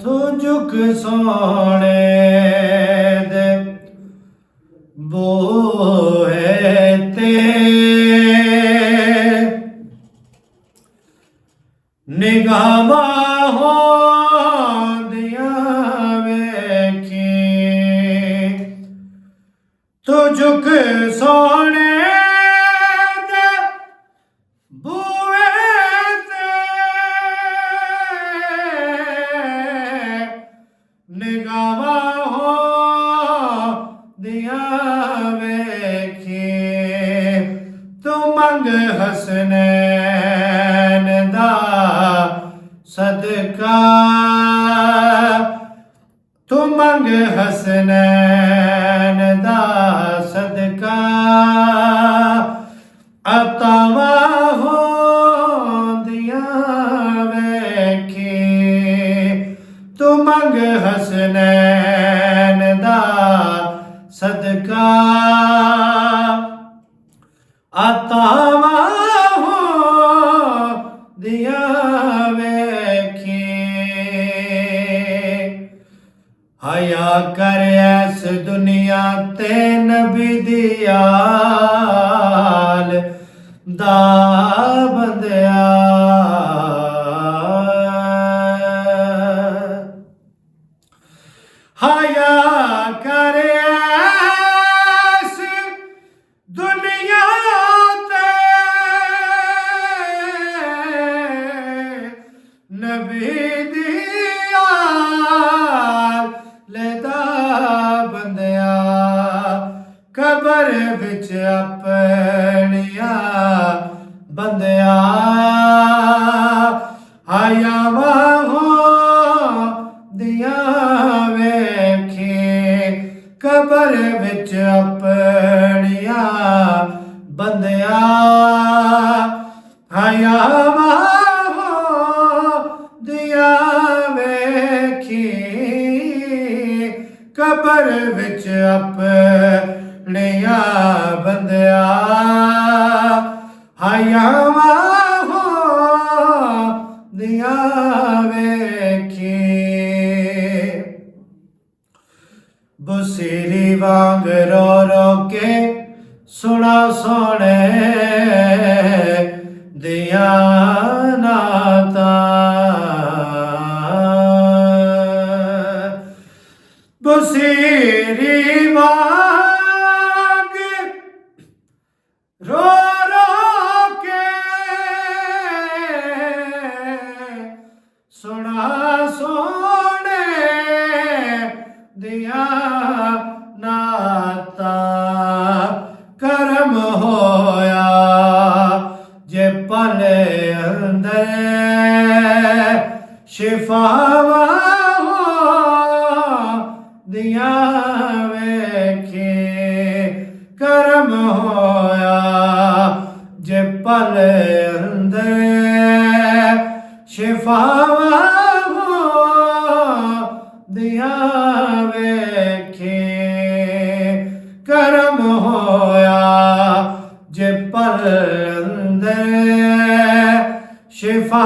ਹੱਥੋਂ ਝੁਕ ਸੋਹਣੇ ਦੇ ਬੋਏ ਤੇ ਨਿਗਾਹਾਂ ਹੋਂਦੀਆਂ ਵੇਖੀ ਤੂੰ ਝੁਕ ਸੋਹਣੇ ਦੇ ਬੂਏ ਤੇ ਨਿਗਾਹਾਂ ਹੋਂਦੀਆਂ ਵੇਖੀ ਤੂੰ ਮੰਗ ਹਸਨੈਨ ਦਾ ਸਦਕਾ ਤੂੰ ਮੰਗ ਹਸਨੈਨ ਦਾ ਸਦਕਾ ਅਤਾਵਾਂ ਹੋਂਦੀਆਂ ਵੇਖੀ ਤੂੰ ਮੰਗ ਹਸਨੈਨ ਦਾ ਸਦਕਾ ਅਤਾਵਾਂ ਹੋਂਦੀਆਂ ਵੇਖੀ ਹਯਾ ਕਰ ਐਸ ਦੁਨੀਆ ਤੇ ਨਬੀ ਦੀ ਆਲ ਦਾ ਬੰਦਿਆ ਹਯਾ ਕਰ ਐਸ ਦੁਨੀਆ ਤੇ ਨਬੀ ਦੀ ਬੰਦਿਆ ਕਬਰ ਵਿੱਚ ਆਪਣੀਆਂ ਬੰਦਿਆ ਹਯਾਵਾਂ ਹੋਂਦੀਆਂ ਵੇਖੀ ਕਬਰ ਵਿੱਚ ਆਪਣੀਆਂ ਬੰਦਿਆ ਹਯਾਵਾਂ ਹੋਂਦੀਆਂ ਵੇਖੀ ਕਬਰ ਵਿੱਚ ਆਪਣੀਆਂ ਬੰਦਿਆ ਹਯਾਵਾਂ ਹੋਂਦੀਆਂ ਵੇਖੀ ਬੁਸੀਰੀ ਵਾਂਗ ਰੋ ਰੋ ਕੇ ਸੁਣਾ ਸੋਹਣੇ ਦੀਆਂ ਨਾਤਾਂ ਬੁਸੀਰੀ ਵਾਂਗ ਰੋ ਰੋ ਕੇ ਸੁਣਾ ਸੋਹਣੇ ਦੀਆਂ ਨਾਤਾਂ ਕਰਮ ਹੋਇਆ ਜੇ ਪਲ ਅੰਦਰ ਸ਼ਿਫਾਵਾਂ ਦੀਆਂ ਵੇਖੀ ਕਰਮ ਹੋਇਆ ਜੇ ਪਲ ਅੰਦਰ ਸ਼ਿਫਾਵਾਂ ਦੀਆਂ ਵੇਖੀ ਕਰਮ ਹੋਇਆ ਜੇ ਪਲ ਅੰਦਰ ਸ਼ਿਫਾ